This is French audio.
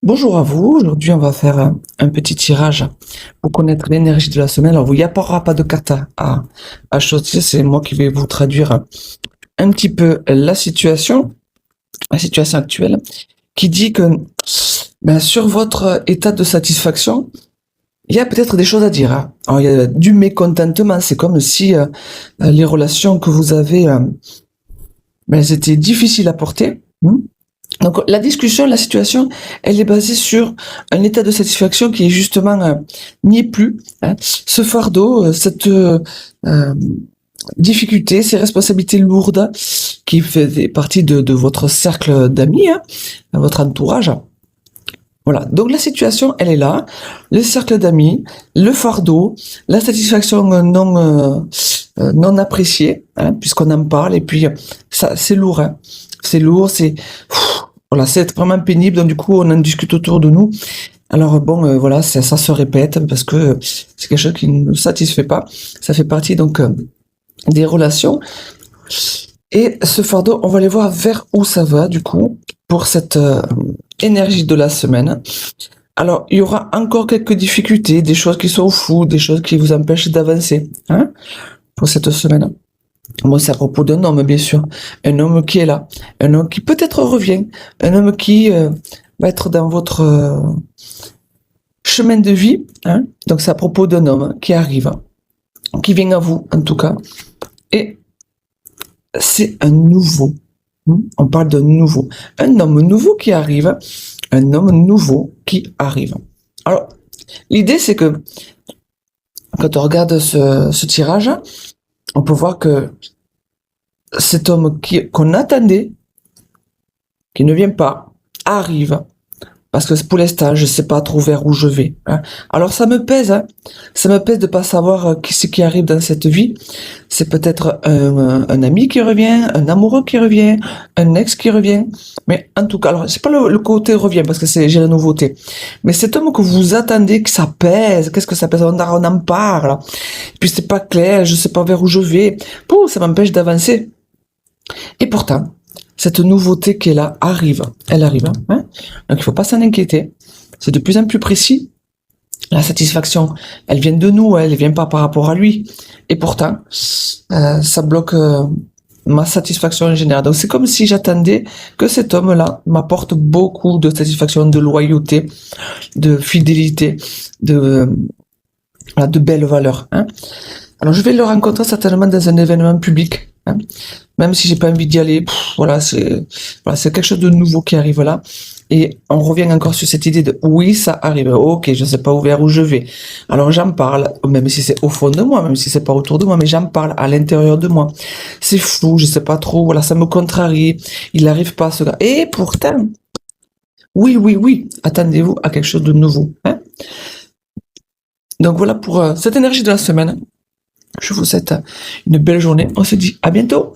Bonjour à vous, aujourd'hui on va faire un petit tirage pour connaître l'énergie de la semaine. Alors il n'y aura pas de carte à choisir, c'est moi qui vais vous traduire un petit peu la situation actuelle, qui dit que sur votre état de satisfaction, il y a peut-être des choses à dire. Hein. Alors il y a du mécontentement, c'est comme si les relations que vous avez, elles étaient difficiles à porter. Donc la discussion, la situation, elle est basée sur un état de satisfaction qui est justement n'y est plus. Hein. Ce fardeau, cette difficulté, ces responsabilités lourdes qui fait partie de votre cercle d'amis, hein, votre entourage. Voilà. Donc la situation, elle est là. Le cercle d'amis, le fardeau, la satisfaction non appréciée, hein, puisqu'on en parle. Et puis ça, c'est lourd. Hein. C'est lourd. Voilà, c'est vraiment pénible. Donc du coup, on en discute autour de nous. Alors bon, voilà, ça se répète parce que c'est quelque chose qui ne nous satisfait pas. Ça fait partie donc des relations. Et ce fardeau, on va aller voir vers où ça va du coup pour cette énergie de la semaine. Alors, il y aura encore quelques difficultés, des choses qui sont floues, des choses qui vous empêchent d'avancer, hein, pour cette semaine. Bon, c'est à propos d'un homme, bien sûr. Un homme qui est là. Un homme qui peut-être revient. Un homme qui va être dans votre chemin de vie, hein. Donc, c'est à propos d'un homme qui arrive, qui vient à vous, en tout cas. Et c'est un nouveau. On parle d'un nouveau. Un homme nouveau qui arrive. Un homme nouveau qui arrive. Alors, l'idée, c'est que quand on regarde ce tirage, on peut voir que cet homme qu'on attendait, qui ne vient pas, arrive. Parce que pour l'instant, je ne sais pas trop vers où je vais. Hein. Alors ça me pèse. Hein. Ça me pèse de pas savoir ce qui arrive dans cette vie. C'est peut-être un ami qui revient, un amoureux qui revient, un ex qui revient. Mais en tout cas, alors c'est pas le côté revient parce que j'ai la nouveauté. Mais cet homme que vous attendez, que ça pèse, qu'est-ce que ça pèse? On en parle. Et puis c'est pas clair, je sais pas vers où je vais. Pouh, ça m'empêche d'avancer. Et pourtant, cette nouveauté qui est là arrive. Elle arrive. Hein. Donc il faut pas s'en inquiéter. C'est de plus en plus précis. La satisfaction, elle vient de nous, elle vient pas par rapport à lui. Et pourtant, ça bloque ma satisfaction en général. Donc c'est comme si j'attendais que cet homme-là m'apporte beaucoup de satisfaction, de loyauté, de fidélité, de belles valeurs. Hein. Alors je vais le rencontrer certainement dans un événement public. Hein. Même si j'ai pas envie d'y aller, c'est quelque chose de nouveau qui arrive là. Et on revient encore sur cette idée de oui, ça arrive. Ok, je sais pas vers où je vais. Alors j'en parle, même si c'est au fond de moi, même si c'est pas autour de moi, mais j'en parle à l'intérieur de moi. C'est flou, je sais pas trop. Voilà, ça me contrarie. Il n'arrive pas ce gars. Et pourtant, oui, attendez-vous à quelque chose de nouveau. Hein. Donc voilà pour cette énergie de la semaine. Je vous souhaite une belle journée. On se dit à bientôt.